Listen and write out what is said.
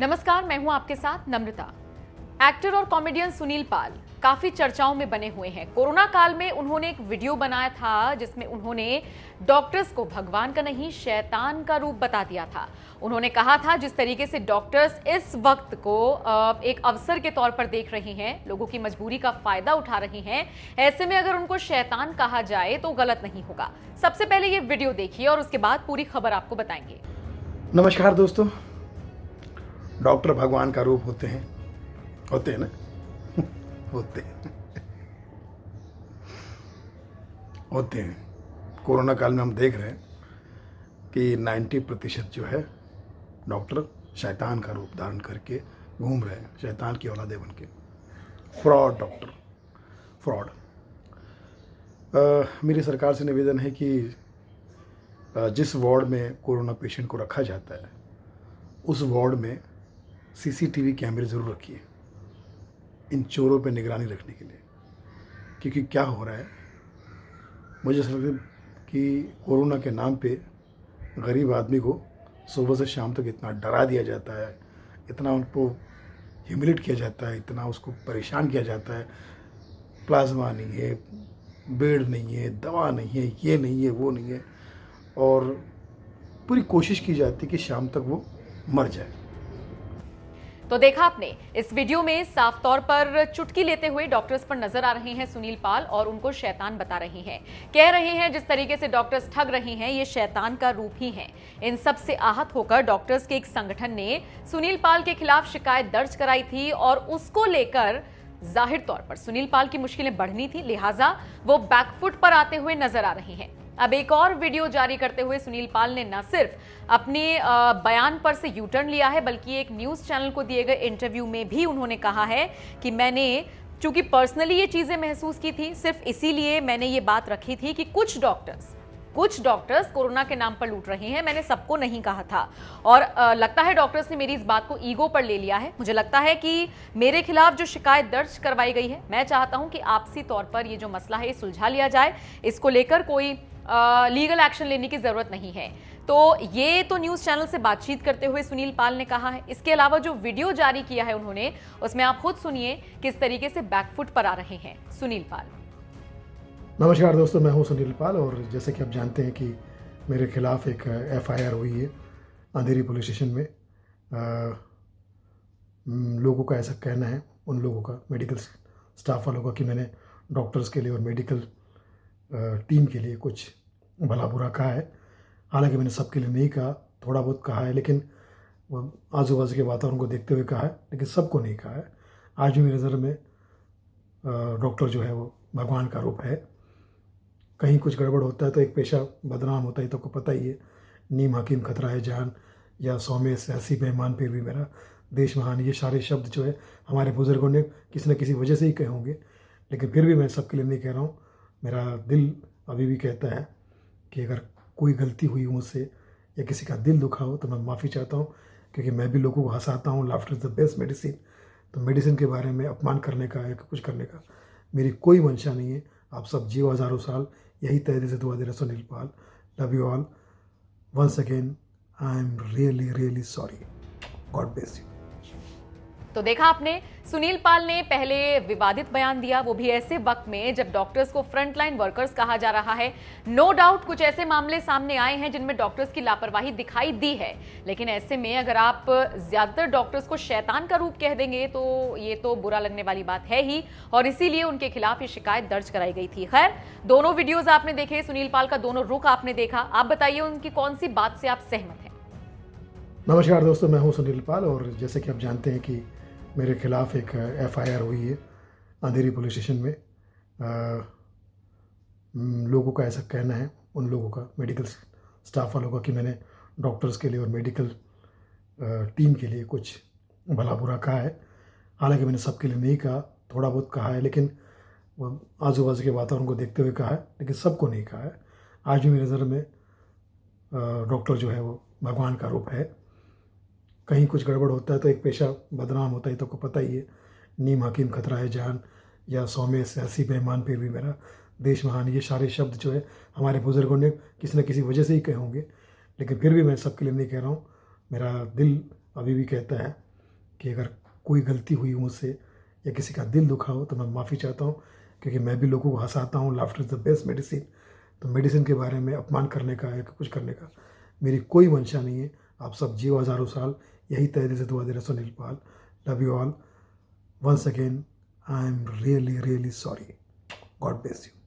नमस्कार, मैं हूं आपके साथ नम्रता। एक्टर और कॉमेडियन सुनील पाल काफी चर्चाओं में बने हुए हैं। कोरोना काल में उन्होंने एक वीडियो बनाया था जिसमें उन्होंने डॉक्टर्स को भगवान का नहीं शैतान का रूप बता दिया था। उन्होंने कहा था जिस तरीके से डॉक्टर्स इस वक्त को एक अवसर के तौर पर देख रहे हैं, लोगों की मजबूरी का फायदा उठा रहे हैं, ऐसे में अगर उनको शैतान कहा जाए तो गलत नहीं होगा। सबसे पहले ये वीडियो देखिए और उसके बाद पूरी खबर आपको बताएंगे। नमस्कार दोस्तों, डॉक्टर भगवान का रूप होते हैं ना होते हैं। कोरोना काल में हम देख रहे हैं कि 90% जो है डॉक्टर शैतान का रूप धारण करके घूम रहे हैं, शैतान की औलादे बन के। Fraud doctor, fraud. मेरी सरकार से निवेदन है कि जिस वार्ड में कोरोना पेशेंट को रखा जाता है उस वार्ड में सीसीटीवी कैमरे ज़रूर रखिए, इन चोरों पे निगरानी रखने के लिए। क्योंकि क्या हो रहा है, मुझे ऐसा लगता है कि कोरोना के नाम पे गरीब आदमी को सुबह से शाम तक इतना डरा दिया जाता है, इतना उनको ह्यूमिलेट किया जाता है, इतना उसको परेशान किया जाता है। प्लाज्मा नहीं है, बेड नहीं है, दवा नहीं है, ये नहीं है, वो नहीं है, और पूरी कोशिश की जाती है कि शाम तक वो मर जाए। तो देखा आपने, इस वीडियो में साफ तौर पर चुटकी लेते हुए डॉक्टर्स पर नजर आ रहे हैं सुनील पाल और उनको शैतान बता रहे हैं। कह रहे हैं जिस तरीके से डॉक्टर्स ठग रहे हैं ये शैतान का रूप ही है। इन सब से आहत होकर डॉक्टर्स के एक संगठन ने सुनील पाल के खिलाफ शिकायत दर्ज कराई थी और उसको लेकर जाहिर तौर पर सुनील पाल की मुश्किलें बढ़नी थी, लिहाजा वो बैकफुट पर आते हुए नजर आ रहे हैं। अब एक और वीडियो जारी करते हुए सुनील पाल ने न सिर्फ अपने बयान पर से यू टर्न लिया है, बल्कि एक न्यूज चैनल को दिए गए इंटरव्यू में भी उन्होंने कहा है कि मैंने चूंकि पर्सनली ये चीजें महसूस की थी, सिर्फ इसीलिए मैंने ये बात रखी थी कि कुछ डॉक्टर्स कोरोना के नाम पर लूट रहे हैं, मैंने सबको नहीं कहा था। और लगता है डॉक्टर्स ने मेरी इस बात को ईगो पर ले लिया है। मुझे लगता है कि मेरे खिलाफ जो शिकायत दर्ज करवाई गई है, मैं चाहता हूं कि आपसी तौर पर ये जो मसला है ये सुलझा लिया जाए, इसको लेकर कोई लीगल एक्शन लेने की जरूरत नहीं है। तो ये तो न्यूज चैनल से बातचीत करते हुए सुनील पाल ने कहा है। इसके अलावा जो वीडियो जारी किया है उन्होंने, उसमें आप खुद सुनिए किस तरीके से बैकफुट पर आ रहे हैं सुनील पाल। नमस्कार दोस्तों, मैं हूं सुनील पाल और जैसे कि आप जानते हैं कि मेरे खिलाफ एक FIR हुई है अंधेरी पुलिस स्टेशन में। लोगों का ऐसा कहना है, उन लोगों का, मेडिकल स्टाफ वालों का, कि मैंने डॉक्टर्स के लिए और मेडिकल टीम के लिए कुछ भला बुरा कहा है। हालांकि मैंने सबके लिए नहीं कहा, थोड़ा बहुत कहा है, लेकिन आजू बाजू के वातावरण को देखते हुए कहा है, लेकिन सबको नहीं कहा है। आज भी मेरी नज़र में डॉक्टर जो है वो भगवान का रूप है। कहीं कुछ गड़बड़ होता है तो एक पेशा बदनाम होता है, तो आपको पता ही है। नीम हकीम खतरा है जान, या 100 में से 80 बेईमान फिर भी मेरा देश महान, ये सारे शब्द जो है हमारे बुजुर्गों ने किसी न किसी वजह से ही कहे होंगे। लेकिन फिर भी मैं सबके लिए नहीं कह रहा हूँ। मेरा दिल अभी भी कहता है कि अगर कोई गलती हुई मुझसे या किसी का दिल दुखा हो तो मैं माफ़ी चाहता हूँ, क्योंकि मैं भी लोगों को हंसाता हूँ। Laughter is the best medicine. तो मेडिसिन के बारे में अपमान करने का या कुछ करने का मेरी कोई मंशा नहीं है। आप सब जियो हज़ारों साल, यही तहे दिल से दुआ दे रहा Sunil Pal. Love you all. Once again I am really sorry. God bless you. तो देखा आपने, सुनील पाल ने पहले विवादित बयान दिया, वो भी ऐसे वक्त में जब डॉक्टर्स को फ्रंटलाइन वर्कर्स कहा जा रहा है। नो डाउट कुछ ऐसे मामले सामने आए हैं जिनमें डॉक्टर्स की लापरवाही दिखाई दी है, लेकिन ऐसे में अगर आप ज्यादातर डॉक्टर्स को शैतान का रूप कह देंगे तो ये तो बुरा लगने वाली बात है ही, और इसीलिए उनके खिलाफ ये शिकायत दर्ज कराई गई थी। खैर, दोनों वीडियोज आपने देखे, सुनील पाल का दोनों रुख आपने देखा। आप बताइए उनकी कौन सी बात से आप सहमत हैं? नमस्कार दोस्तों, मैं हूं सुनील पाल और जैसे कि आप जानते हैं कि मेरे खिलाफ एक FIR हुई है अंधेरी पुलिस स्टेशन में। लोगों का ऐसा कहना है, उन लोगों का, मेडिकल स्टाफ वालों का, कि मैंने डॉक्टर्स के लिए और मेडिकल टीम के लिए कुछ भला बुरा कहा है। हालांकि मैंने सबके लिए नहीं कहा, थोड़ा बहुत कहा है, लेकिन आजू बाजू के वातावरण को देखते हुए कहा है, लेकिन सबको नहीं कहा है। आज भी मेरी नज़र में डॉक्टर जो है वो भगवान का रूप है। कहीं कुछ गड़बड़ होता है तो एक पेशा बदनाम होता है, तो आपको पता ही है। नीम हकीम खतरा है जान, या 100 में से 80 बेईमान फिर भी मेरा देश महान, ये सारे शब्द जो है हमारे बुजुर्गों ने किसी न किसी वजह से ही कहे होंगे। लेकिन फिर भी मैं सबके लिए नहीं कह रहा हूँ। मेरा दिल अभी भी कहता है कि अगर कोई गलती हुई मुझसे या किसी का दिल दुखा हो तो मैं माफ़ी चाहता हूँ, क्योंकि मैं भी लोगों को हंसाता हूँ। Laughter is the best medicine. तो मेडिसिन के बारे में अपमान करने का या कुछ करने का मेरी कोई मंशा नहीं है। आप सब जियो हज़ारों साल, यही तहे दिल से दुआ दे रहा Sunil Pal. Love you all. Once again I am really really sorry. God bless you.